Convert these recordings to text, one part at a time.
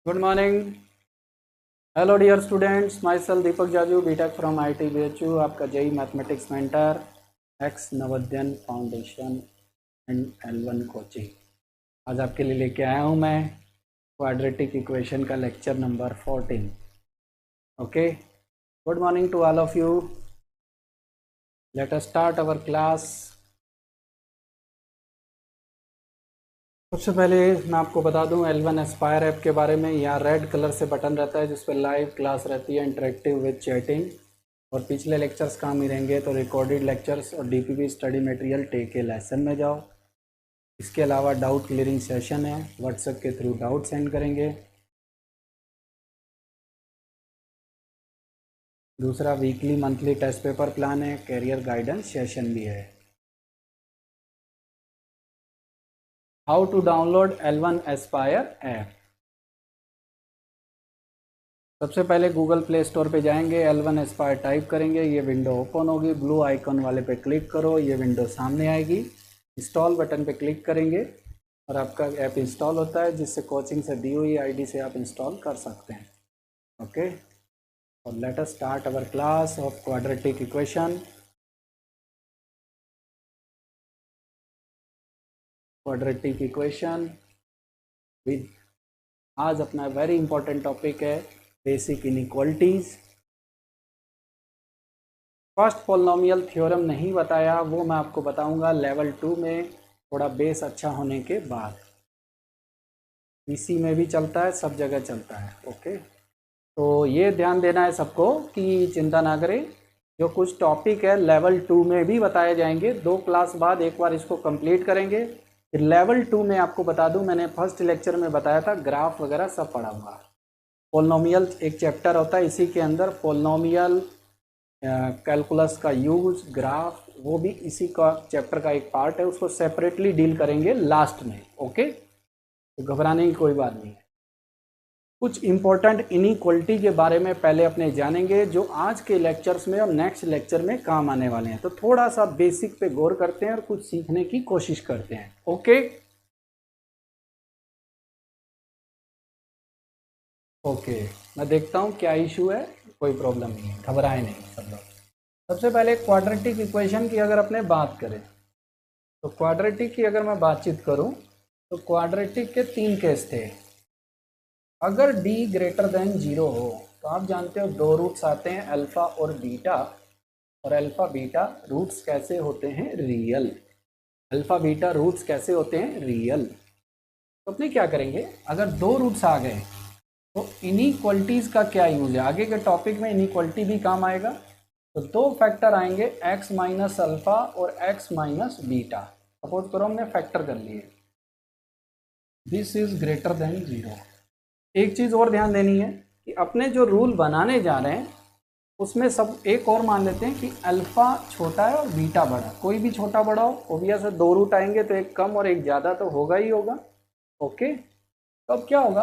Good morning. Hello dear students, myself Deepak Jaju, BTech from IT BHU, आपका JEE mathematics mentor, ex Navodaya foundation and L1 coaching. आज आपके लिए लेके आया हूँ मैं क्वाड्रेटिक इक्वेशन का lecture number 14। Okay, good morning to all of you. Let us start our class. सबसे पहले मैं आपको बता दूं L1 एस्पायर ऐप के बारे में। यहाँ रेड कलर से बटन रहता है जिस पर लाइव क्लास रहती है, इंटरेक्टिव विद चैटिंग, और पिछले लेक्चर्स काम ही रहेंगे। तो रिकॉर्डेड लेक्चर्स और DPP स्टडी मटेरियल टेक के लेसन में जाओ। इसके अलावा डाउट क्लियरिंग सेशन है, व्हाट्सएप के थ्रू डाउट सेंड करेंगे। दूसरा weekly monthly test paper plan है, कैरियर गाइडेंस सेशन भी है। How to download L1 aspire app. सबसे पहले गूगल प्ले स्टोर पे जाएंगे, L1 एस्पायर टाइप करेंगे, ये विंडो ओपन होगी। ब्लू आइकॉन वाले पे क्लिक करो, ये विंडो सामने आएगी। इंस्टॉल बटन पे क्लिक करेंगे और आपका ऐप इंस्टॉल होता है, जिससे कोचिंग से दी हुई आईडी से आप इंस्टॉल कर सकते हैं। ओके, और late us start our class of quadratic equation. Quadratic equation with, आज अपना वेरी इंपॉर्टेंट टॉपिक है basic inequalities. First polynomial theorem नहीं बताया, वो मैं आपको बताऊंगा लेवल 2 में, थोड़ा बेस अच्छा होने के बाद। पीसी में भी चलता है, सब जगह चलता है। ओके, तो ये ध्यान देना है सबको कि चिंता ना करें, जो कुछ टॉपिक है लेवल 2 में भी बताए जाएंगे। 2 क्लास बाद एक बार इसको कंप्लीट करेंगे, फिर लेवल 2 में आपको बता दूं, मैंने फर्स्ट लेक्चर में बताया था, ग्राफ वगैरह सब पढ़ाऊंगा। पोलिनोमियल एक चैप्टर होता है, इसी के अंदर पोलिनोमियल कैलकुलस का यूज, ग्राफ, वो भी इसी का चैप्टर का एक पार्ट है। उसको सेपरेटली डील करेंगे लास्ट में। ओके, तो घबराने की कोई बात नहीं है। कुछ इंपॉर्टेंट इनइक्वालिटी के बारे में पहले अपने जानेंगे, जो आज के लेक्चर्स में और नेक्स्ट लेक्चर में काम आने वाले हैं। तो थोड़ा सा बेसिक पे गौर करते हैं और कुछ सीखने की कोशिश करते हैं। ओके ओके, मैं देखता हूँ क्या इशू है। कोई प्रॉब्लम नहीं है, घबराए नहीं सब लोग। सबसे पहले क्वाड्रेटिक इक्वेशन की अगर अपने बात करें, तो क्वाड्रेटिक की अगर मैं बातचीत करूं, तो क्वाड्रेटिक के 3 केस थे। अगर d ग्रेटर देन 0 हो, तो आप जानते हो 2 रूट्स आते हैं, अल्फा और बीटा। और अल्फा बीटा रूट्स कैसे होते हैं? रियल। अल्फा बीटा रूट्स कैसे होते हैं? रियल। तो अपने क्या करेंगे, अगर 2 रूट्स आ गए तो इनइक्वालिटीज का क्या यूज है? आगे के टॉपिक में इनइक्वालिटी भी काम आएगा। तो 2 फैक्टर आएंगे, x माइनस अल्फा और x माइनस बीटा। सपोज करो हमने फैक्टर कर लिए, दिस इज ग्रेटर देन 0। एक चीज और ध्यान देनी है कि अपने जो रूल बनाने जा रहे हैं उसमें सब एक और मान लेते हैं कि अल्फा छोटा है और बीटा बड़ा। कोई भी छोटा बड़ा हो, ओबियस है, 2 रूट आएंगे तो एक कम और एक ज़्यादा तो होगा ही होगा। ओके, तो अब क्या होगा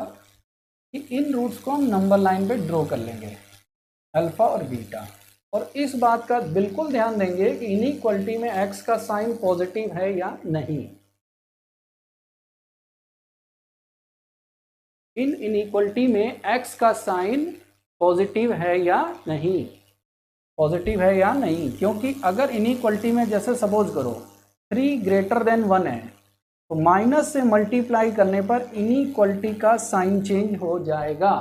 कि इन रूट्स को हम नंबर लाइन पे ड्रॉ कर लेंगे, अल्फा और बीटा। और इस बात का बिल्कुल ध्यान देंगे कि इनइक्वालिटी में x का साइन पॉजिटिव है या नहीं। इन इनइक्वालिटी में x का साइन पॉजिटिव है या नहीं, पॉजिटिव है या नहीं। क्योंकि अगर इनइक्वालिटी में जैसे सपोज करो 3 ग्रेटर देन 1 है, तो माइनस से मल्टीप्लाई करने पर इनइक्वालिटी का साइन चेंज हो जाएगा।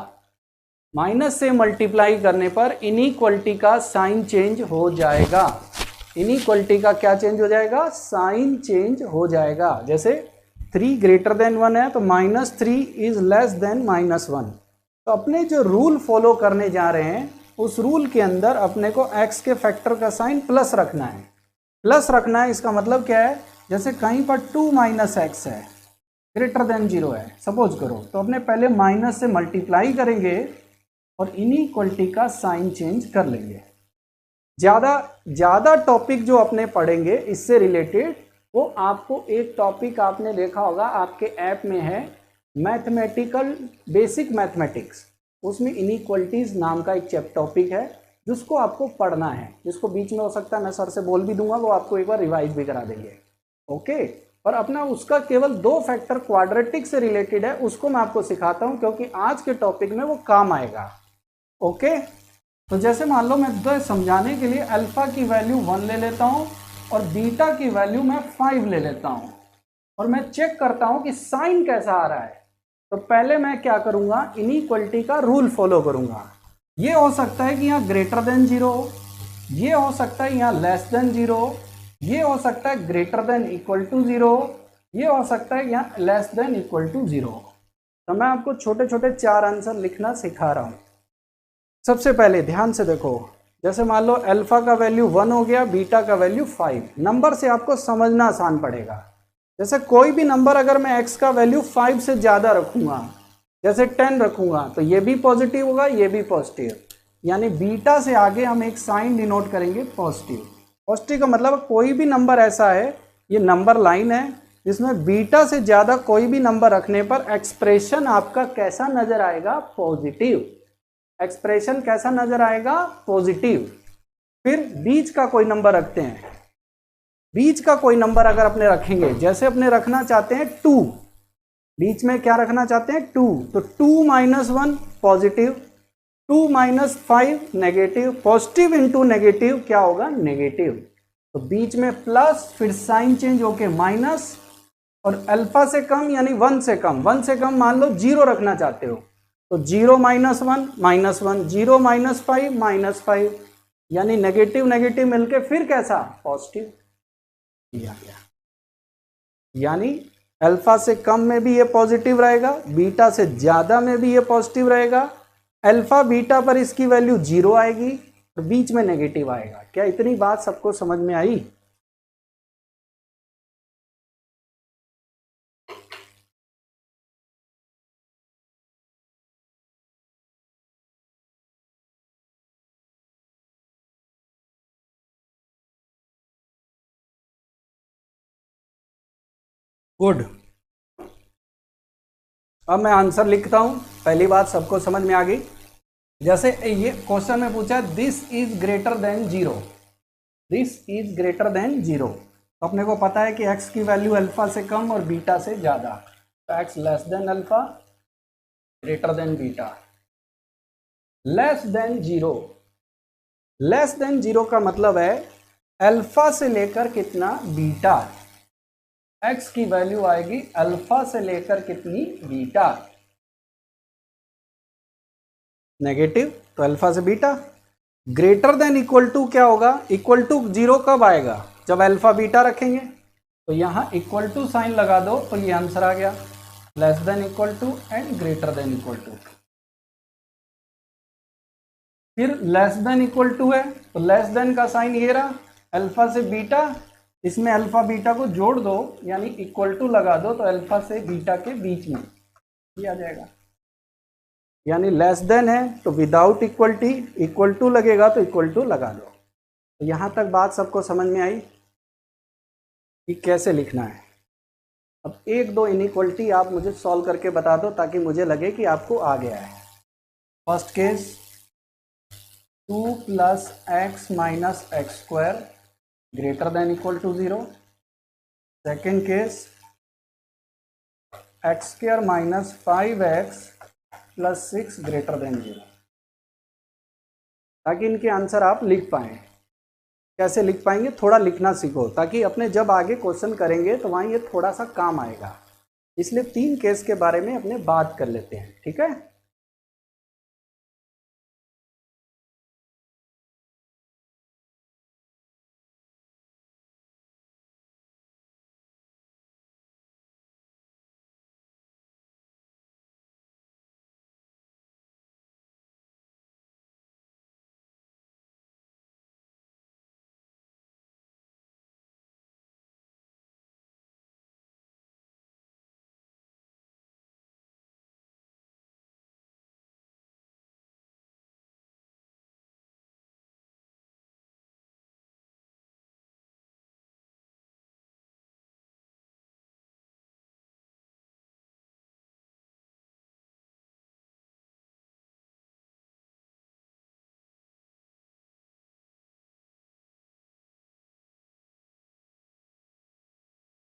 माइनस से मल्टीप्लाई करने पर इनइक्वालिटी का साइन चेंज हो जाएगा। इनइक्वालिटी का क्या चेंज हो जाएगा? साइन चेंज हो जाएगा। जैसे 3 ग्रेटर देन 1 है तो -3 इज लेस देन -1। तो अपने जो रूल फॉलो करने जा रहे हैं, उस रूल के अंदर अपने को x के फैक्टर का साइन प्लस रखना है। प्लस रखना है, इसका मतलब क्या है? जैसे कहीं पर 2 माइनस एक्स है, ग्रेटर देन 0 है सपोज करो, तो अपने पहले माइनस से मल्टीप्लाई करेंगे और इनइक्वालिटी का साइन चेंज कर लेंगे। ज़्यादा टॉपिक जो अपने पढ़ेंगे इससे रिलेटेड, वो आपको एक टॉपिक आपने देखा होगा आपके ऐप में है, मैथमेटिकल बेसिक मैथमेटिक्स। उसमें इनइक्वालिटीज नाम का एक टॉपिक है जिसको आपको पढ़ना है, जिसको बीच में हो सकता है मैं सर से बोल भी दूंगा, वो आपको एक बार रिवाइज भी करा देंगे। ओके, और अपना उसका केवल 2 फैक्टर क्वाड्रेटिक से रिलेटेड है, उसको मैं आपको सिखाता हूं क्योंकि आज के टॉपिक में वो काम आएगा। ओके, तो जैसे मान लो मैं तो समझाने के लिए अल्फा की वैल्यू 1 ले लेता हूं और बीटा की वैल्यू मैं 5 ले लेता हूं और मैं चेक करता हूं कि साइन कैसा आ रहा है। तो पहले मैं क्या करूंगा, इनइक्वलिटी का रूल फॉलो करूंगा। ये हो सकता है कि यहाँ ग्रेटर देन 0, ये हो सकता है यहाँ लेस देन 0, ये हो सकता है ग्रेटर देन इक्वल टू 0, ये हो सकता है यहाँ लेस देन इक्वल टू 0। तो मैं आपको छोटे छोटे 4 आंसर लिखना सिखा रहा हूँ। सबसे पहले ध्यान से देखो, जैसे मान लो अल्फा का वैल्यू 1 हो गया, बीटा का वैल्यू 5। नंबर से आपको समझना आसान पड़ेगा। जैसे कोई भी नंबर अगर मैं x का वैल्यू 5 से ज़्यादा रखूंगा, जैसे 10 रखूंगा, तो ये भी पॉजिटिव होगा, ये भी पॉजिटिव। यानी बीटा से आगे हम एक साइन डिनोट करेंगे पॉजिटिव। पॉजिटिव का मतलब कोई भी नंबर ऐसा है, ये नंबर लाइन है जिसमें बीटा से ज़्यादा कोई भी नंबर रखने पर एक्सप्रेशन आपका कैसा नजर आएगा, पॉजिटिव। एक्सप्रेशन कैसा नजर आएगा, पॉजिटिव। फिर बीच का कोई नंबर रखते हैं, बीच का कोई नंबर अगर अपने रखेंगे, जैसे अपने रखना चाहते हैं 2, बीच में क्या रखना चाहते हैं 2, तो 2 minus 1 positive, 2 minus 5 negative, positive into negative क्या होगा, नेगेटिव। तो बीच में प्लस, फिर साइन चेंज होके माइनस, और अल्फा से कम यानी 1 से कम, 1 से कम मान लो 0 रखना चाहते हो, तो 0 माइनस 1 माइनस 1, 0 माइनस 5 माइनस 5, यानी नेगेटिव नेगेटिव मिलके फिर कैसा, पॉजिटिव। यानी अल्फा से कम में भी ये पॉजिटिव रहेगा, बीटा से ज्यादा में भी ये पॉजिटिव रहेगा, अल्फा बीटा पर इसकी वैल्यू 0 आएगी और बीच में नेगेटिव आएगा। क्या इतनी बात सबको समझ में आई? गुड। अब मैं आंसर लिखता हूं। पहली बात सबको समझ में आ गई। जैसे ये क्वेश्चन में पूछा this is greater than 0, this is greater than 0, तो अपने को पता है कि x की वैल्यू अल्फा से कम और बीटा से ज्यादा, तो x less than alpha greater than beta. Less than 0, less than 0 का मतलब है अल्फा से लेकर कितना, बीटा। x की वैल्यू आएगी अल्फा से लेकर कितनी, बीटा, नेगेटिव, तो अल्फा से beta. Greater than equal to क्या होगा, इक्वल टू 0 कब आएगा, जब अल्फा बीटा रखेंगे। तो यहां इक्वल टू साइन लगा दो तो ये आंसर आ गया, less than equal to and greater than equal to. फिर लेस देन इक्वल टू है तो लेस देन का साइन ये रहा, अल्फा से बीटा, इसमें अल्फा बीटा को जोड़ दो यानी इक्वल टू लगा दो, तो अल्फा से बीटा के बीच में ये आ जाएगा। यानी लेस देन है तो विदाउट इक्वलिटी, इक्वल टू लगेगा तो इक्वल टू लगा दो। तो यहां तक बात सबको समझ में आई कि कैसे लिखना है। अब एक दो इनइक्वलिटी आप मुझे सॉल्व करके बता दो ताकि मुझे लगे कि आपको आ गया है। First case 2 plus x minus x square greater than equal to 0। Second case x square minus 5x plus 6 greater than 0, ताकि इनके आंसर आप लिख पाएं। कैसे लिख पाएंगे, थोड़ा लिखना सीखो ताकि अपने जब आगे क्वेश्चन करेंगे तो वहां ये थोड़ा सा काम आएगा। इसलिए 3 केस के बारे में अपने बात कर लेते हैं, ठीक है।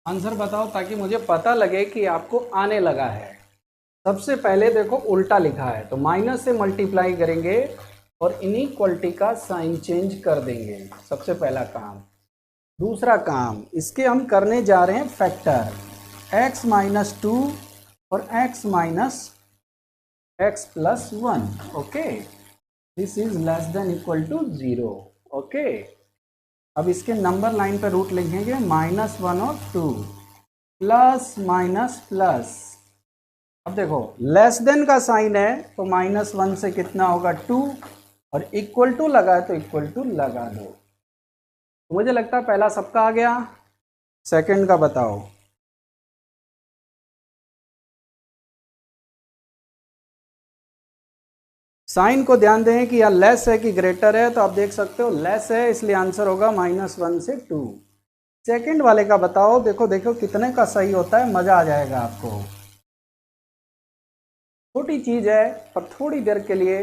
आंसर बताओ ताकि मुझे पता लगे कि आपको आने लगा है। सबसे पहले देखो उल्टा लिखा है तो माइनस से मल्टीप्लाई करेंगे और इनइक्वलिटी का साइन चेंज कर देंगे, सबसे पहला काम। दूसरा काम, इसके हम करने जा रहे हैं फैक्टर, x माइनस 2 और x minus x plus 1। Okay, this is less than equal to 0। Okay, अब इसके नंबर लाइन पर रूट लिखेंगे -1 और 2, प्लस माइनस प्लस। अब देखो लेस देन का साइन है तो -1 से कितना होगा 2, और इक्वल टू लगा है तो इक्वल टू लगा दो। तो मुझे लगता है पहला सबका आ गया, सेकंड का बताओ। साइन को ध्यान दें कि यह लेस है कि ग्रेटर है, तो आप देख सकते हो लेस है इसलिए आंसर होगा -1 से 2। सेकंड वाले का बताओ, देखो देखो कितने का सही होता है, मजा आ जाएगा आपको। छोटी चीज है पर थोड़ी देर के लिए।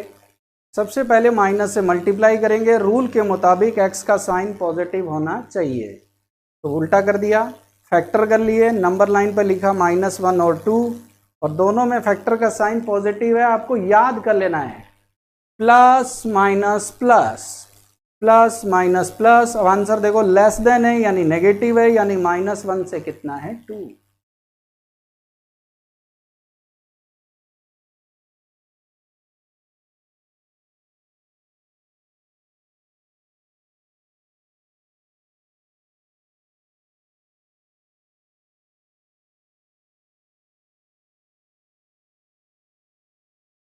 सबसे पहले माइनस से मल्टीप्लाई करेंगे, रूल के मुताबिक x का साइन पॉजिटिव होना चाहिए, तो उल्टा कर दिया, फैक्टर कर लिए, नंबर लाइन पर लिखा -1 और 2, और दोनों में फैक्टर का साइन पॉजिटिव है, आपको याद कर लेना है plus minus plus, plus minus plus. अब आंसर देखो लेस देन है यानी नेगेटिव है, यानी -1 से कितना है 2।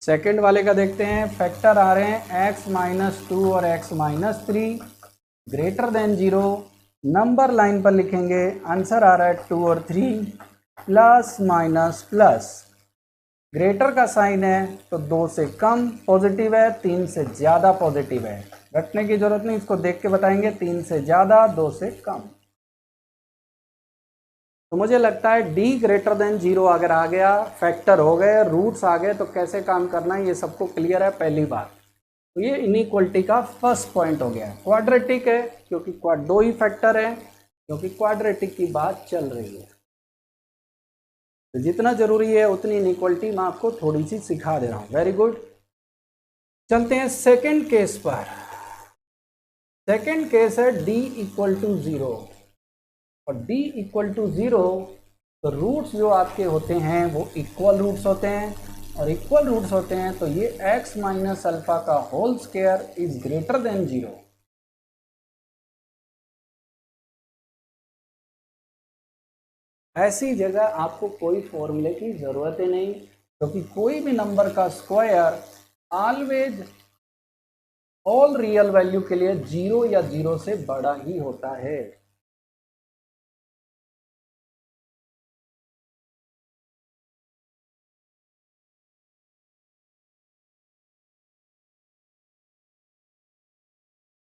सेकेंड वाले का देखते हैं, फैक्टर आ रहे हैं x माइनस 2 और x minus 3 greater than 0। Number line पर लिखेंगे, आंसर आ रहा है 2 और 3, प्लस माइनस प्लस। ग्रेटर का साइन है तो 2 से कम पॉजिटिव है, 3 से ज़्यादा पॉजिटिव है, रटने की जरूरत नहीं, इसको देख के बताएंगे, 3 से ज़्यादा 2 से कम। तो मुझे लगता है d ग्रेटर देन 0 अगर आ गया, फैक्टर हो गए, रूट्स आ गए, तो कैसे काम करना है ये सबको क्लियर है पहली बार। तो ये इनइक्वलिटी का फर्स्ट पॉइंट हो गया। क्वाड्रेटिक है क्योंकि दो ही फैक्टर है, क्योंकि क्वाड्रेटिक की बात चल रही है, तो जितना जरूरी है उतनी इनइक्वलिटी मैं आपको थोड़ी सी सिखा दे रहा हूँ। वेरी गुड, चलते हैं सेकेंड केस पर। सेकेंड केस है d इक्वल टू 0, और d इक्वल टू 0 तो रूट्स जो आपके होते हैं वो इक्वल रूट्स होते हैं, और इक्वल रूट्स होते हैं तो ये x माइनस अल्फा का whole square is greater than 0। ऐसी जगह आपको कोई फॉर्मूले की जरूरत ही नहीं, क्योंकि कोई भी नंबर का square always all real value के लिए 0 या 0 से बड़ा ही होता है।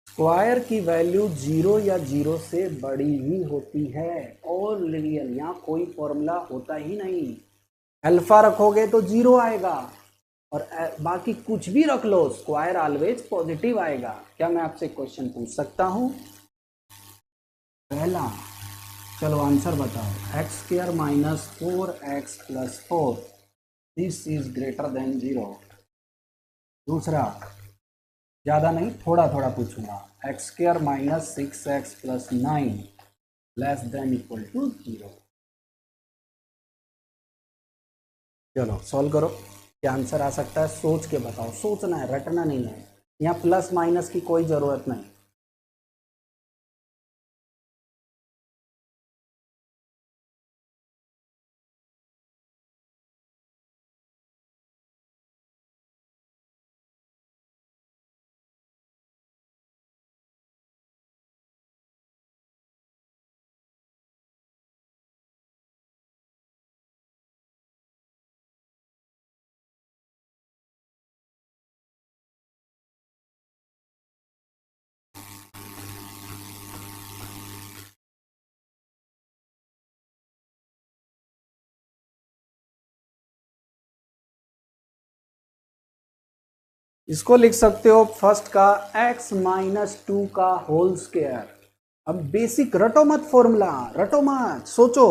स्क्वायर की वैल्यू 0 या 0 से बड़ी ही होती है, और रियल, यहाँ कोई फॉर्मूला होता ही नहीं। अल्फा रखोगे तो 0 आएगा, और बाकी कुछ भी रख लो स्क्वायर ऑलवेज पॉजिटिव आएगा। क्या मैं आपसे क्वेश्चन पूछ सकता हूँ? पहला, चलो आंसर बताओ। X square minus 4x plus 4 this is greater than 0। दूसरा, ज़्यादा नहीं थोड़ा थोड़ा पूछूंगा, x square minus 6x plus 9 less than equal to 0। चलो सॉल्व करो, क्या आंसर आ सकता है सोच के बताओ, सोचना है, रटना नहीं है, यहाँ प्लस माइनस की कोई ज़रूरत नहीं। इसको लिख सकते हो फर्स्ट का x माइनस 2 का होल स्क्वायर, अब बेसिक रटो मत, फॉर्मूला रटो मत, सोचो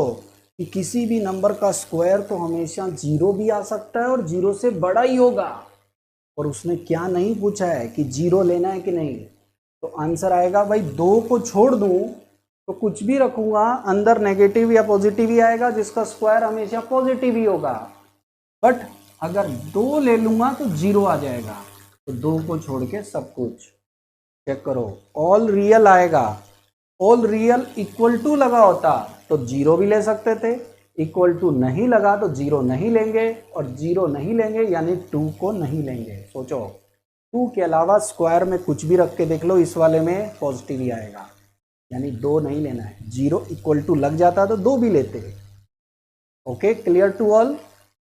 कि किसी भी नंबर का स्क्वायर तो हमेशा 0 भी आ सकता है और 0 से बड़ा ही होगा। और उसने क्या नहीं पूछा है कि 0 लेना है कि नहीं, तो आंसर आएगा भाई 2 को छोड़ दूं तो कुछ भी रखूंगा अंदर नेगेटिव या पॉजिटिव ही आएगा, जिसका स्क्वायर हमेशा पॉजिटिव ही होगा। बट अगर 2 ले लूंगा तो 0 आ जाएगा, तो 2 को छोड़ के सब कुछ चेक करो, ऑल रियल आएगा। ऑल रियल इक्वल टू लगा होता तो 0 भी ले सकते थे, इक्वल टू नहीं लगा तो 0 नहीं लेंगे, और 0 नहीं लेंगे यानी 2 को नहीं लेंगे। सोचो 2 के अलावा स्क्वायर में कुछ भी रख के देख लो, इस वाले में पॉजिटिव ही आएगा, यानी 2 नहीं लेना है। 0 इक्वल टू लग जाता तो 2 भी लेते। Okay, clear to all.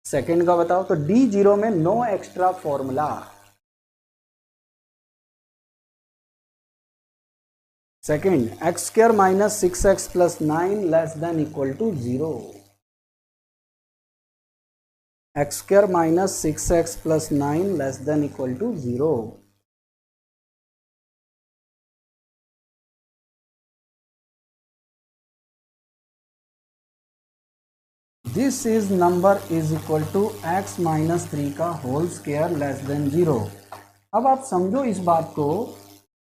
Second का बताओ, तो D0 में no extra formula. Second, x square minus 6x plus 9 less than equal to 0। X square minus 6x plus 9 less than equal to 0। This is number is equal to x minus 3 का whole square less than 0। अब आप समझो इस बात को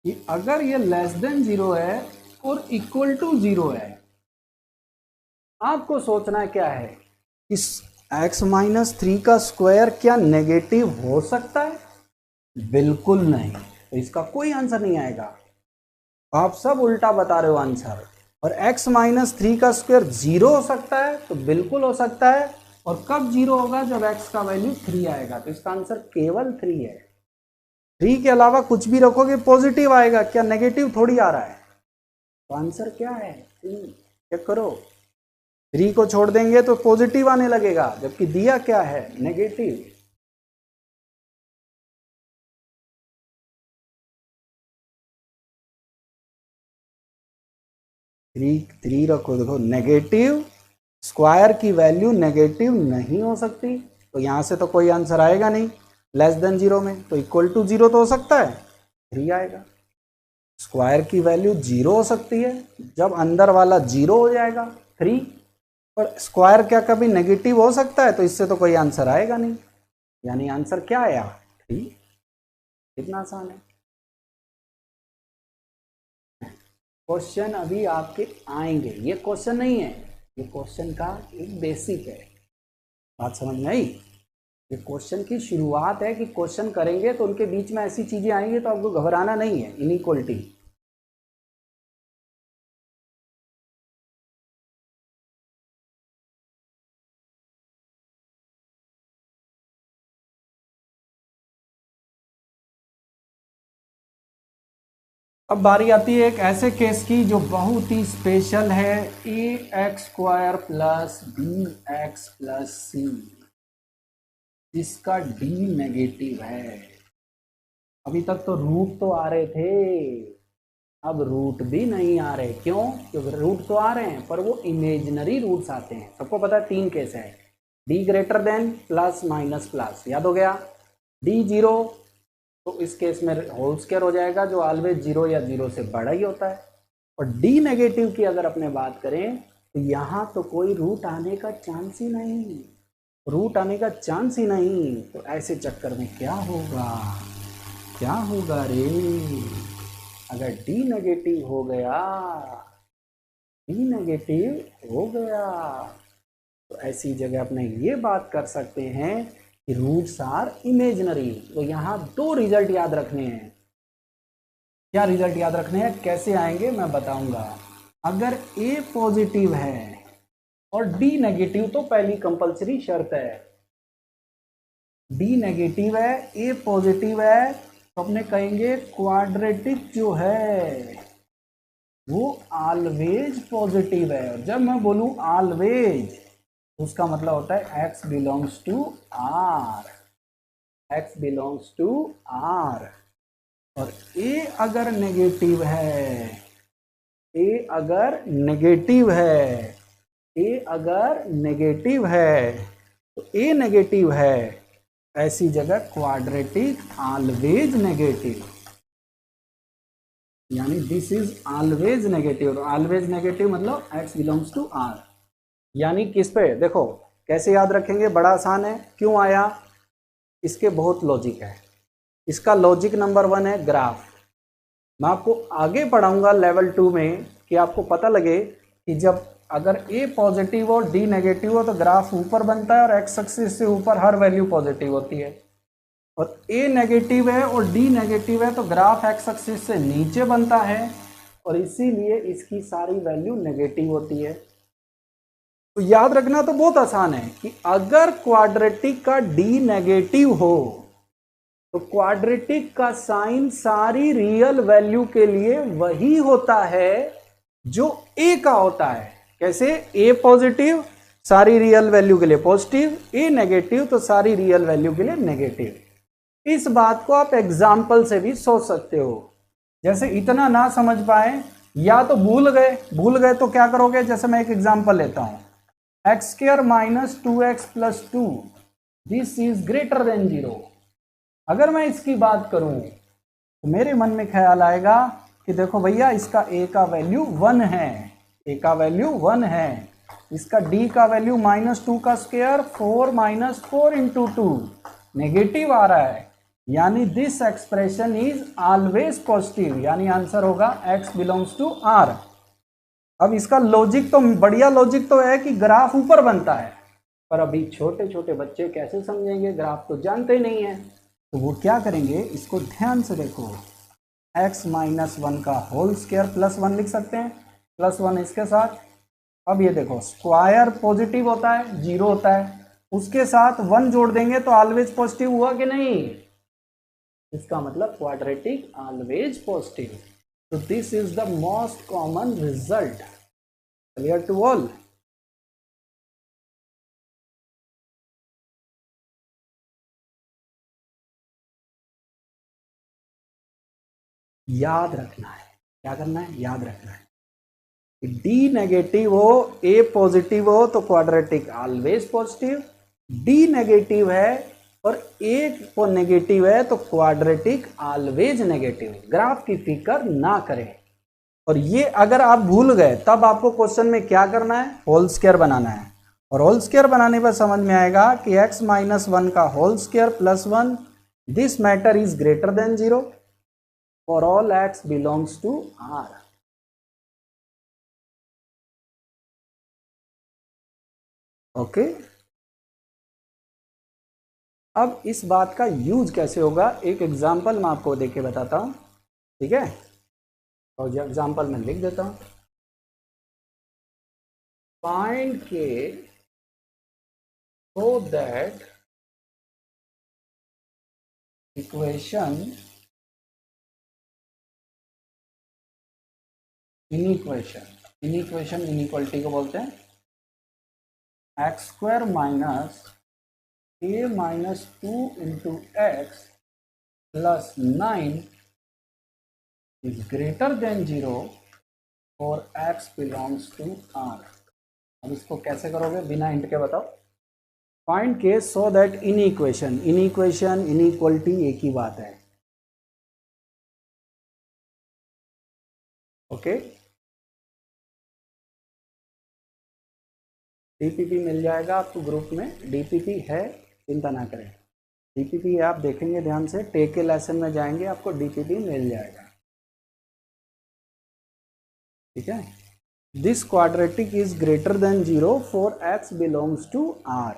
कि अगर ये लेस देन 0 है और इक्वल टू 0 है, आपको सोचना क्या है, इस x माइनस 3 का स्क्वायर क्या नेगेटिव हो सकता है? बिल्कुल नहीं, तो इसका कोई आंसर नहीं आएगा। आप सब उल्टा बता रहे हो आंसर। और x माइनस 3 का स्क्वायर 0 हो सकता है, तो बिल्कुल हो सकता है। और कब 0 होगा? जब x का वैल्यू 3 आएगा, तो इसका आंसर केवल 3 है। 3 के अलावा कुछ भी रखोगे पॉजिटिव आएगा, क्या नेगेटिव थोड़ी आ रहा है। तो आंसर क्या है? 3। चेक करो, 3 को छोड़ देंगे तो पॉजिटिव आने लगेगा, जबकि दिया क्या है? नेगेटिव। थ्री रखो, देखो नेगेटिव स्क्वायर की वैल्यू नेगेटिव नहीं हो सकती, तो यहां से तो कोई आंसर आएगा नहीं। लेस देन 0 में तो इक्वल टू 0 तो हो सकता है, 3 आएगा। स्क्वायर की वैल्यू 0 हो सकती है, जब अंदर वाला 0 हो जाएगा 3। पर स्क्वायर क्या कभी नेगेटिव हो सकता है? तो इससे तो कोई आंसर आएगा नहीं, यानी आंसर क्या आया? 3। कितना आसान है। क्वेश्चन अभी आपके आएंगे, ये क्वेश्चन नहीं है, ये क्वेश्चन का एक बेसिक है। बात समझ में आई? ये क्वेश्चन की शुरुआत है कि क्वेश्चन करेंगे तो उनके बीच में ऐसी चीजें आएंगी, तो आपको घबराना नहीं है। इनइक्वलिटी, अब बारी आती है एक ऐसे केस की जो बहुत ही स्पेशल है, a x square plus b x plus c, जिसका डी नेगेटिव है। अभी तक तो रूट तो आ रहे थे, अब रूट भी नहीं आ रहे। क्यों? क्योंकि रूट तो आ रहे हैं पर वो इमेजिनरी रूट्स आते हैं। सबको पता है 3 केस है, D greater than, plus, minus, plus, याद हो गया। डी 0 तो इस केस में होल स्क्वायर हो जाएगा, जो ऑलवेज 0 या 0 से बड़ा ही होता है। और डी नेगेटिव की अगर अपने बात करें तो यहाँ तो कोई रूट आने का चांस ही नहीं, रूट आने का चांस ही नहीं। तो ऐसे चक्कर में क्या होगा, क्या होगा रे? अगर डी नेगेटिव हो गया, डी नेगेटिव हो गया, तो ऐसी जगह अपने ये बात कर सकते हैं कि रूट्स आर इमेजिनरी। तो यहाँ 2 रिजल्ट याद रखने हैं। क्या रिजल्ट याद रखने हैं, कैसे आएंगे मैं बताऊंगा। अगर ए पॉजिटिव है और डी नेगेटिव, तो पहली कंपलसरी शर्त है, डी नेगेटिव है, ए पॉजिटिव है, तो अपने कहेंगे क्वाड्रेटिक जो है वो ऑलवेज पॉजिटिव है। और जब मैं बोलूं ऑलवेज, उसका मतलब होता है x belongs to r, x belongs to r। और a अगर नेगेटिव है, a अगर नेगेटिव है, a अगर नेगेटिव है, तो a नेगेटिव है, ऐसी जगह क्वाड्रेटिक ऑलवेज नेगेटिव। यानी this is always negative. Always negative मतलब x बिलोंग्स टू r। यानी किस पे, देखो कैसे याद रखेंगे, बड़ा आसान है। क्यों आया, इसके बहुत लॉजिक है। इसका लॉजिक नंबर 1 है ग्राफ। मैं आपको आगे पढ़ाऊंगा लेवल 2 में कि आपको पता लगे कि जब अगर a पॉजिटिव और d नेगेटिव हो तो ग्राफ ऊपर बनता है और x एक्सिस से ऊपर हर वैल्यू पॉजिटिव होती है, और a नेगेटिव है और d नेगेटिव है तो ग्राफ x एक्सिस से नीचे बनता है और इसीलिए इसकी सारी वैल्यू नेगेटिव होती है। तो याद रखना तो बहुत आसान है कि अगर क्वाड्रेटिक का d नेगेटिव हो तो क्वाड्रेटिक का साइन सारी रियल वैल्यू के लिए वही होता है जो a का होता है। कैसे, a पॉजिटिव सारी रियल वैल्यू के लिए पॉजिटिव, a नेगेटिव तो सारी रियल वैल्यू के लिए नेगेटिव। इस बात को आप एग्जाम्पल से भी सोच सकते हो। जैसे इतना ना समझ पाए या तो भूल गए तो क्या करोगे, जैसे मैं एक एग्जाम्पल लेता हूं, x square minus 2x plus 2 this is greater than 0। अगर मैं इसकी बात करूं तो मेरे मन में ख्याल आएगा कि देखो भैया इसका a का वैल्यू 1 है, a का वैल्यू 1 है, इसका d का वैल्यू -2 का स्क्वायर 4 माइनस 4 इंटू 2 नेगेटिव आ रहा है, यानी this expression is always positive, यानी आंसर होगा x बिलोंग्स टू r। अब इसका लॉजिक तो बढ़िया लॉजिक तो है कि ग्राफ ऊपर बनता है, पर अभी छोटे छोटे बच्चे कैसे समझेंगे, ग्राफ तो जानते ही नहीं है। तो वो क्या करेंगे, इसको ध्यान से देखो, x माइनस 1 का होल स्क्वायर प्लस 1 लिख सकते हैं, प्लस 1 इसके साथ। अब ये देखो स्क्वायर पॉजिटिव होता है, 0 होता है, उसके साथ 1 जोड़ देंगे तो ऑलवेज पॉजिटिव हुआ कि नहीं, इसका मतलब quadratic always positive. So this is the most common result. Clear to all? याद रखना है, क्या करना है, याद रखना है कि D नेगेटिव हो A पॉजिटिव हो तो quadratic always positive, D negative है और A नेगेटिव है तो क्वाड्रेटिक ऑलवेज नेगेटिव। ग्राफ की फिक्र ना करें। और ये अगर आप भूल गए तब आपको क्वेश्चन में क्या करना है, होल स्क्वायर बनाना है, और होल स्क्वायर बनाने पर समझ में आएगा कि x माइनस 1 का whole square plus 1 this matter is greater than 0 for all x belongs to r। Okay, अब इस बात का यूज कैसे होगा, एक एग्जांपल मैं आपको देके बताता हूं, ठीक है। और जो एग्जांपल मैं लिख देता हूं, फाइंड के so that equation इनइक्वालिटी को बोलते हैं x square minus A minus 2 into x plus 9 is greater than 0 और x बिलोंग्स टू r। अब इसको कैसे करोगे बिना हिंट के बताओ। फाइंड के सो दैट इनइक्वालिटी एक ही बात है, ओके। डीपीपी मिल जाएगा आपको ग्रुप में, डीपीपी है, चिंता ना करें। डीपीपी आप देखेंगे ध्यान से, टेक के लेसन में जाएंगे आपको डीपीपी मिल जाएगा, ठीक है। This quadratic is greater than 0 for x belongs to r।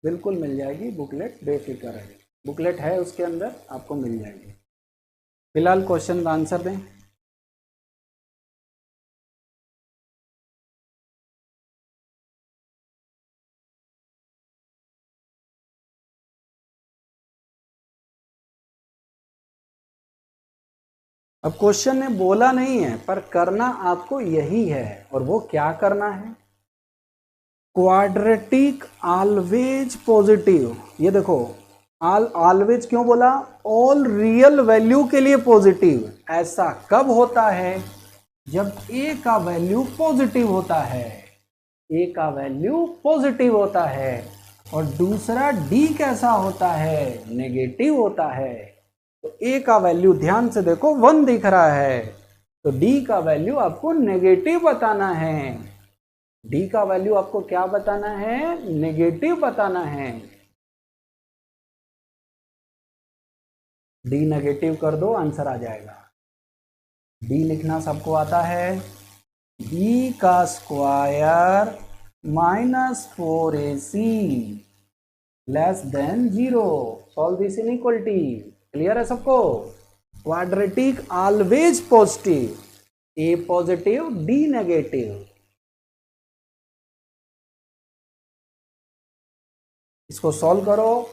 बिल्कुल मिल जाएगी बुकलेट, बेफिक्र है, बुकलेट है उसके अंदर, आपको मिल जाएगी। फिलहाल क्वेश्चन का आंसर दें। अब क्वेश्चन ने बोला नहीं है पर करना आपको यही है, और वो क्या करना है, क्वाड्रेटिक ऑलवेज पॉजिटिव। ये देखो ऑलवेज क्यों बोला, ऑल रियल वैल्यू के लिए पॉजिटिव। ऐसा कब होता है जब a का वैल्यू पॉजिटिव होता है, a का वैल्यू पॉजिटिव होता है, और दूसरा d कैसा होता है, नेगेटिव होता है। तो a का वैल्यू ध्यान से देखो 1 दिख रहा है, तो d का वैल्यू आपको नेगेटिव बताना है। d का वैल्यू आपको क्या बताना है, नेगेटिव बताना है। d नेगेटिव कर दो, आंसर आ जाएगा। d लिखना सबको आता है, b का square -4ac less than 0। Solve this inequality. Clear है सबको? Quadratic always positive, a positive d negative. इसको सॉल्व करो,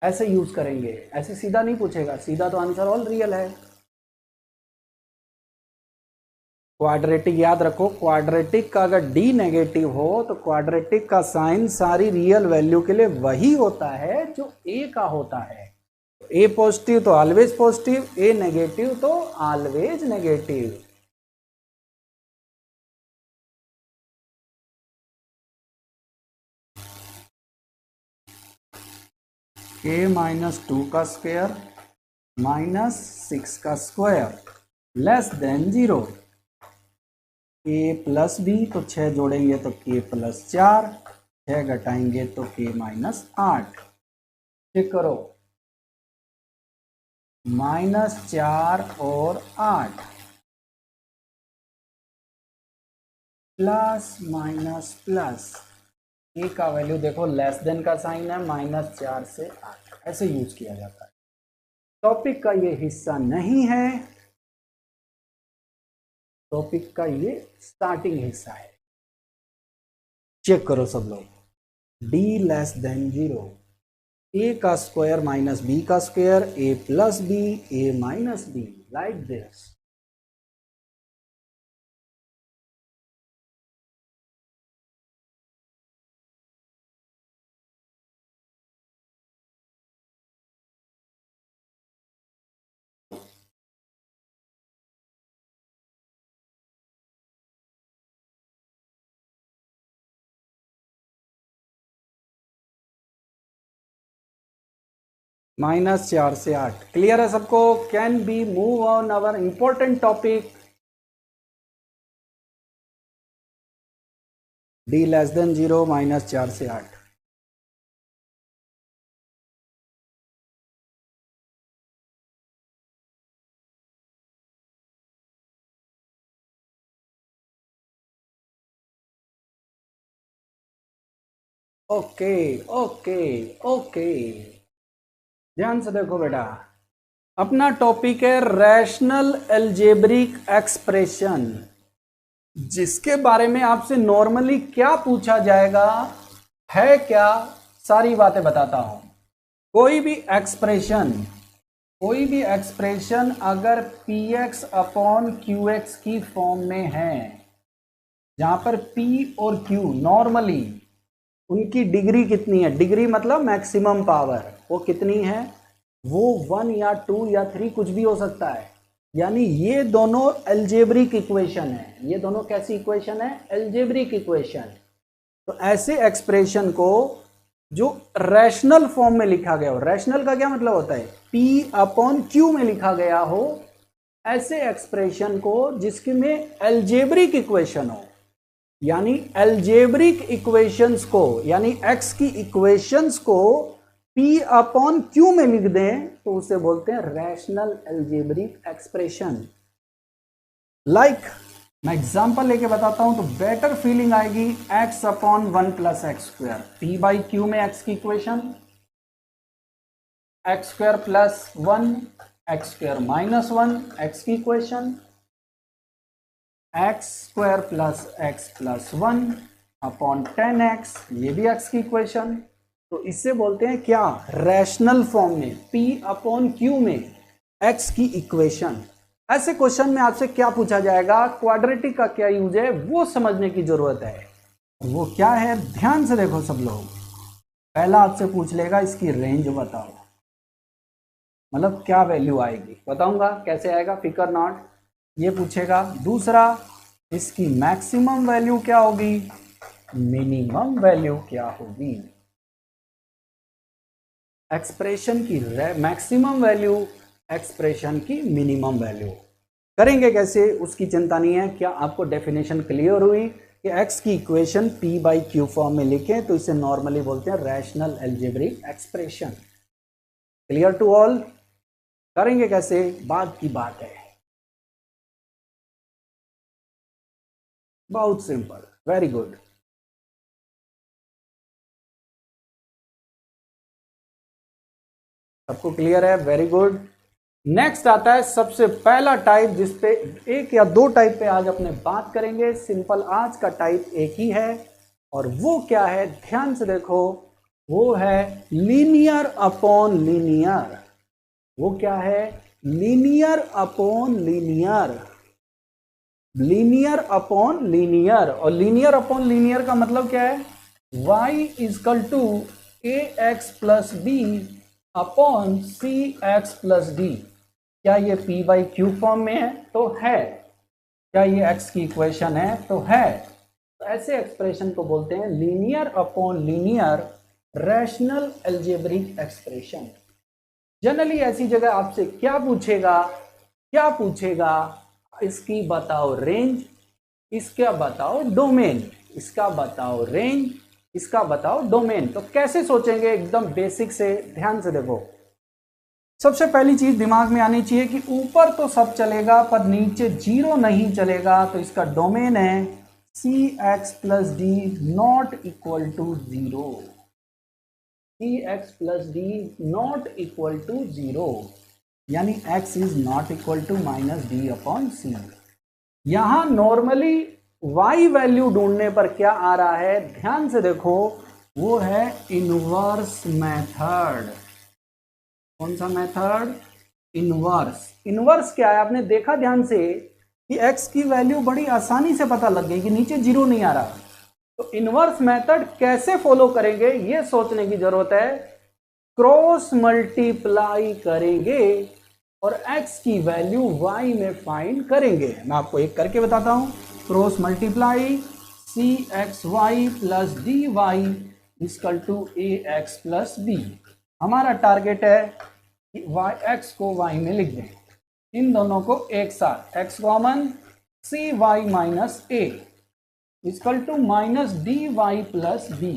ऐसे यूज करेंगे, ऐसे सीधा नहीं पूछेगा, सीधा तो आंसर ऑल रियल है। क्वाड्रेटिक याद रखो, क्वाड्रेटिक का अगर d नेगेटिव हो तो क्वाड्रेटिक का साइन सारी रियल वैल्यू के लिए वही होता है जो a का होता है। a पॉजिटिव तो ऑलवेज पॉजिटिव, a नेगेटिव तो ऑलवेज नेगेटिव। k-2 का स्क्वायर -6 का square less than 0। a plus b तो 6 जोड़ेंगे तो k प्लस 4, 6 घटाएंगे तो k -8। चेक करो, -4 और 8 प्लस माइनस प्लस, ए का वैल्यू देखो लेस देन का साइन है, -4 से 8 ऐसे यूज किया जाता है। टॉपिक का ये हिस्सा नहीं है, टॉपिक का ये स्टार्टिंग हिस्सा है। चेक करो सब लोग, d लेस देन 0, a का स्क्वायर माइनस b का square, a plus b, a minus b, like this. -4 से 8 क्लियर है सबको? Can be move on our important topic, d less than 0, -4 से 8। ओके ओके ओके, ध्यान से देखो बेटा, अपना टॉपिक है रैशनल अलजेब्रिक एक्सप्रेशन, जिसके बारे में आपसे नॉर्मली क्या पूछा जाएगा है क्या, सारी बातें बताता हूं। कोई भी एक्सप्रेशन अगर px अपॉन qx की फॉर्म में है, जहां पर p और q नॉर्मली उनकी डिग्री कितनी है, डिग्री मतलब मैक्सिमम पावर, वो कितनी है, वो 1 या 2 या 3 कुछ भी हो सकता है। यानी ये दोनों अलजेब्रिक इक्वेशन है। ये दोनों कैसी इक्वेशन है, अलजेब्रिक इक्वेशन। तो ऐसे एक्सप्रेशन को जो रैशनल फॉर्म में लिखा गया हो, रैशनल का क्या मतलब होता है, p अपॉन q में लिखा गया हो, ऐसे एक्सप्रेशन को जिसके में अलजेब्रिक इक्वेशन हो, यानी अलजेब्रिक इक्वेशंस को, यानी x की इक्वेशंस को p अपॉन q में लिख दें तो उसे बोलते हैं रैशनल अलजेब्रिक एक्सप्रेशन। लाइक मैं एग्जांपल लेके बताता हूं तो बेटर फीलिंग आएगी। x upon 1 plus x square, p by Q में x की equation, x square plus 1, x square minus 1 x की equation, x square plus x plus 1 upon 10x, ये भी x की इक्वेशन। तो इससे बोलते हैं क्या, रैशनल फॉर्म में p अपॉन q में x की इक्वेशन। ऐसे क्वेश्चन में आपसे क्या पूछा जाएगा, क्वाड्रेटिक का क्या यूज है वो समझने की जरूरत है। वो क्या है, ध्यान से देखो सब लोग। पहला आपसे पूछ लेगा इसकी रेंज बताओ, मतलब क्या वैल्यू आएगी, बताऊंगा कैसे आएगा, फिकर नॉट। ये पूछेगा। दूसरा, इसकी मैक्सिमम वैल्यू क्या होगी, मिनिमम वैल्यू क्या होगी। एक्सप्रेशन की मैक्सिमम वैल्यू, एक्सप्रेशन की मिनिमम वैल्यू। करेंगे कैसे उसकी चिंता नहीं है। क्या आपको डेफिनेशन क्लियर हुई कि x की equation p by q form में लिखें तो इसे नॉर्मली बोलते हैं rational algebraic expression. Clear to all. करेंगे कैसे, बाद की बात है। बहुत सिंपल, वेरी गुड। सबको क्लियर है, वेरी गुड। नेक्स्ट आता है सबसे पहला टाइप, जिसपे एक या दो टाइप पे आज अपने बात करेंगे। सिंपल आज का टाइप एक ही है, और वो क्या है, ध्यान से देखो, वो है लीनियर अपॉन लीनियर। वो क्या है, linear upon linear, linear upon linear. और लीनियर अपॉन लीनियर का मतलब क्या है, y is equal to a x plus b upon c x plus d. क्या ये p बाई क्यू फॉर्म में है, तो है। क्या ये x की इक्वेशन है, तो है। तो ऐसे एक्सप्रेशन को बोलते हैं linear upon linear rational algebraic expression. Generally ऐसी जगह आपसे क्या पूछेगा, क्या पूछेगा, इसकी बताओ रेंज, इसका बताओ डोमेन, इसका बताओ रेंज, इसका बताओ डोमेन। तो कैसे सोचेंगे, एकदम बेसिक से ध्यान से देखो। सबसे पहली चीज दिमाग में आनी चाहिए कि ऊपर तो सब चलेगा पर नीचे जीरो नहीं चलेगा। तो इसका डोमेन है c x plus d not equal to zero, c x plus d not equal to zero, यानी x is not equal to minus d upon c. यहां नॉर्मली y वैल्यू ढूंढने पर क्या आ रहा है, ध्यान से देखो, वो है इनवर्स मेथड। कौन सा मेथड, इनवर्स। इनवर्स क्या है, आपने देखा ध्यान से कि x की वैल्यू बड़ी आसानी से पता लग गई कि नीचे जीरो नहीं आ रहा। तो इनवर्स मेथड कैसे फॉलो करेंगे, ये सोचने की जरूरत है। क्रॉस मल्टीप्लाई करेंगे और x की वैल्यू y में फाइंड करेंगे। मैं आपको एक करके बताता हूं। Cross multiply c x y plus d y equal to a x plus b. हमारा टारगेट है कि x को y में लिख दें, इन दोनों को एक साथ, x common, c y minus a equal to minus d y plus b.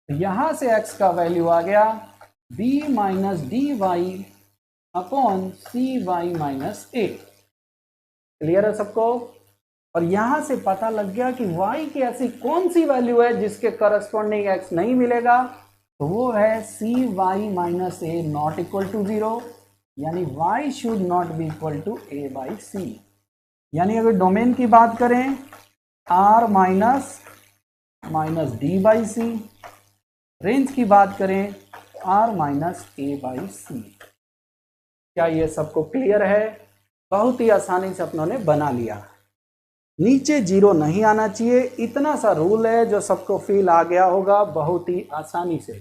यहां से x का वैल्यू आ गया b minus d y upon c y minus a. Clear है सबको। और यहां से पता लग गया कि y की ऐसी कौन सी वैल्यू है जिसके करस्पॉन्डिंग x नहीं मिलेगा, तो वो है c y minus a not equal to zero, यानी y should not be equal to a by c. यानी अगर डोमेन की बात करें r minus minus d by c, range की बात करें तो r minus a by c. क्या ये सबको क्लियर है। बहुत ही आसानी से अपनों ने बना लिया। नीचे जीरो नहीं आना चाहिए, इतना सा रूल है जो सबको फील आ गया होगा बहुत ही आसानी से।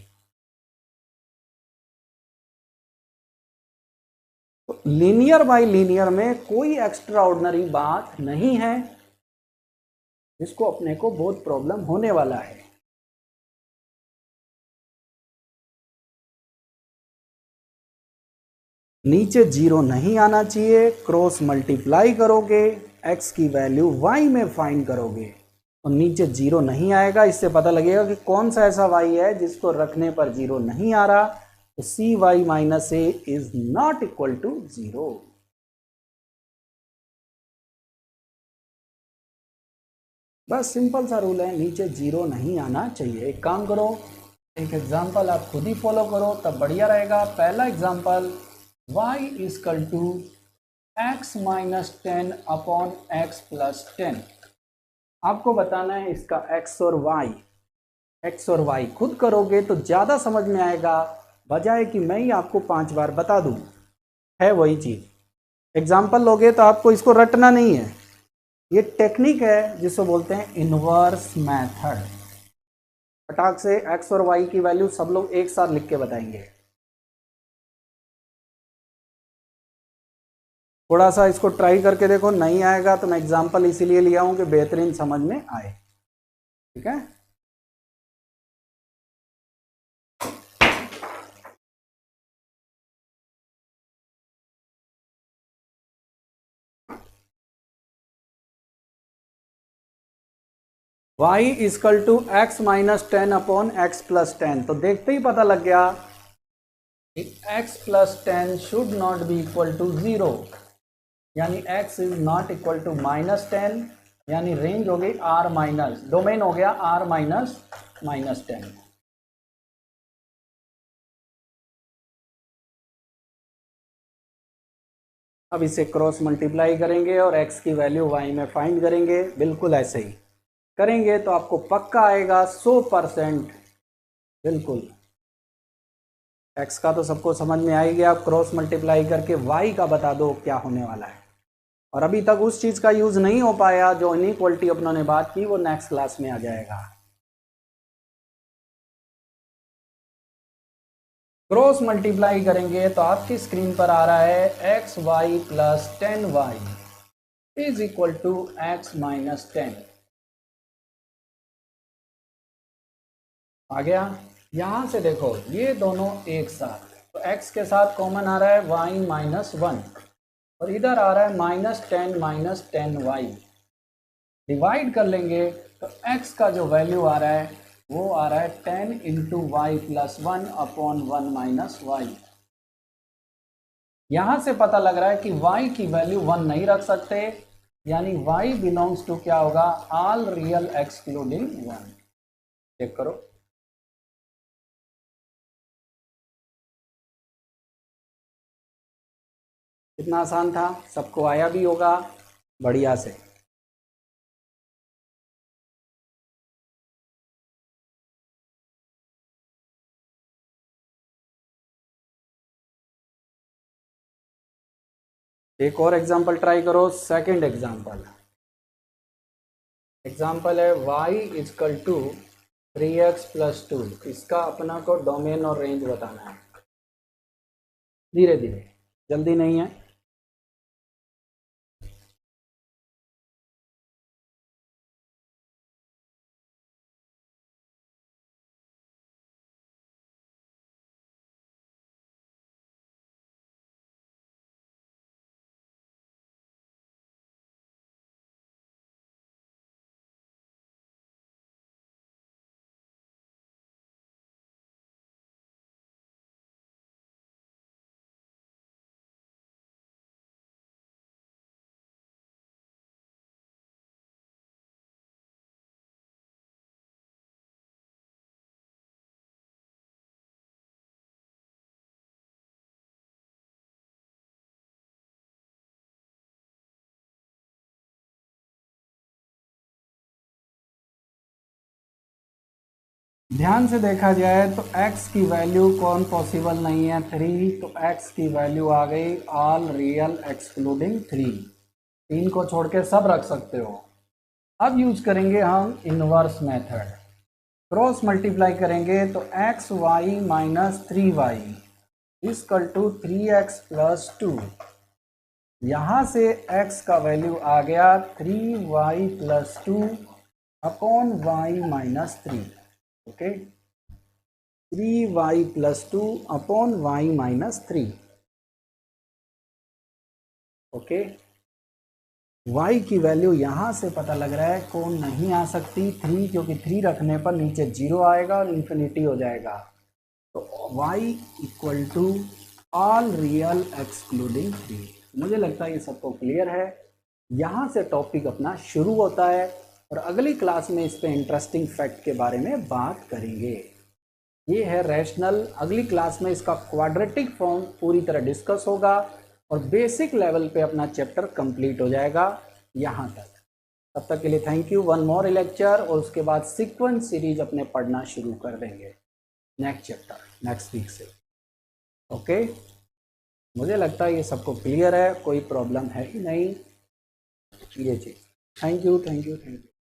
तो लीनियर बाय लीनियर में कोई एक्स्ट्रा ऑर्डिनरी बात नहीं है, जिसको अपने को बहुत प्रॉब्लम होने वाला है। नीचे जीरो नहीं आना चाहिए, क्रॉस मल्टीप्लाई करोगे, x की वैल्यू y में फाइंड करोगे तो नीचे जीरो नहीं आएगा। इससे पता लगेगा कि कौन सा ऐसा y है जिसको रखने पर जीरो नहीं आ रहा। तो c y minus a is not equal to zero. बस सिंपल सा रूल है, नीचे जीरो नहीं आना चाहिए। एक काम करो, एक एग्जांपल आप खुद ही फॉलो करो तब बढ़िया रहेगा। पहला example, y is equal to x minus 10 upon x plus 10। आपको बताना है इसका x और y खुद करोगे तो ज़्यादा समझ में आएगा, बजाय कि मैं ही आपको 5 बार बता दूं। है वही चीज़। एग्जाम्पल लोगे तो आपको इसको रटना नहीं है। ये टेक्निक है जिसको बोलते हैं इनवर्स मेथड। फटाक से x और y की वैल्यू सब लोग एक साथ लिख के बताएंगे। थोड़ा सा इसको ट्राई करके देखो, नहीं आएगा तो मैं एग्जांपल इसीलिए लिया हूं कि बेहतरीन समझ में आए। ठीक है, y is equal to x minus 10 upon x plus 10। तो देखते ही पता लग गया कि x plus 10 should not be equal to 0, यानी x is not equal to -10, यानी रेंज हो गई r माइनस, डोमेन हो गया r माइनस -10। अब इसे क्रॉस मल्टीप्लाई करेंगे और x की वैल्यू y में फाइंड करेंगे। बिल्कुल ऐसे ही करेंगे तो आपको पक्का आएगा 100%। बिल्कुल, x का तो सबको समझ में आ ही गया। आप क्रॉस मल्टीप्लाई करके y का बता दो क्या होने वाला है। और अभी तक उस चीज का यूज नहीं हो पाया जो इनइक्वालिटी अपनों ने बात की, वो नेक्स्ट क्लास में आ जाएगा। क्रॉस मल्टीप्लाई करेंगे तो आपकी स्क्रीन पर आ रहा है xy plus 10y is equal to x minus 10। आ गया। यहां से देखो ये दोनों एक साथ, तो x के साथ कॉमन आ रहा है y माइनस 1 और इधर आ रहा है -10 माइनस 10y। डिवाइड कर लेंगे तो x का जो वैल्यू आ रहा है वो आ रहा है 10 into y plus 1 upon 1 minus y. यहां से पता लग रहा है कि y की वैल्यू 1 नहीं रख सकते, यानी y बिलोंग्स टू क्या होगा, ऑल रियल एक्सक्लूडिंग 1। चेक करो, कितना आसान था, सबको आया भी होगा बढ़िया से। एक और एग्जांपल ट्राई करो, सेकंड एग्जांपल। एग्जांपल है y is equal to 3x plus 2। इसका अपना को डोमेन और रेंज बताना है। धीरे धीरे, जल्दी नहीं है। ध्यान से देखा जाए तो x की वैल्यू कौन पॉसिबल नहीं है, 3, तो x की वैल्यू आ गई ऑल रियल एक्सक्लूडिंग 3। 3 को छोड़ के सब रख सकते हो। अब यूज करेंगे हम इनवर्स मेथड। क्रॉस मल्टीप्लाई करेंगे तो x y minus 3y is equal to 3x plus 2। यहाँ से x का वैल्यू आ गया 3y plus 2 upon y minus 3। Okay, 3y plus 2 upon y minus 3। Okay, y की वैल्यू यहां से पता लग रहा है कौन नहीं आ सकती, 3, क्योंकि 3 रखने पर नीचे 0 आएगा और इन्फिनिटी हो जाएगा। तो y equal to all real excluding 3। मुझे लगता है ये सबको क्लियर है। यहां से टॉपिक अपना शुरू होता है और अगली क्लास में इस पे इंटरेस्टिंग फैक्ट के बारे में बात करेंगे। ये है रैशनल। अगली क्लास में इसका क्वाड्रेटिक फॉर्म पूरी तरह डिस्कस होगा और बेसिक लेवल पे अपना चैप्टर कंप्लीट हो जाएगा यहाँ तक। तब तक के लिए thank you. One more lecture और उसके बाद सीक्वेंस सीरीज अपने पढ़ना शुरू कर देंगे नेक्स्ट चैप्टर नेक्स्ट वीक से। ओके, मुझे लगता है ये सबको क्लियर है, कोई प्रॉब्लम है ही नहीं ये चीज़। Thank you thank you thank you.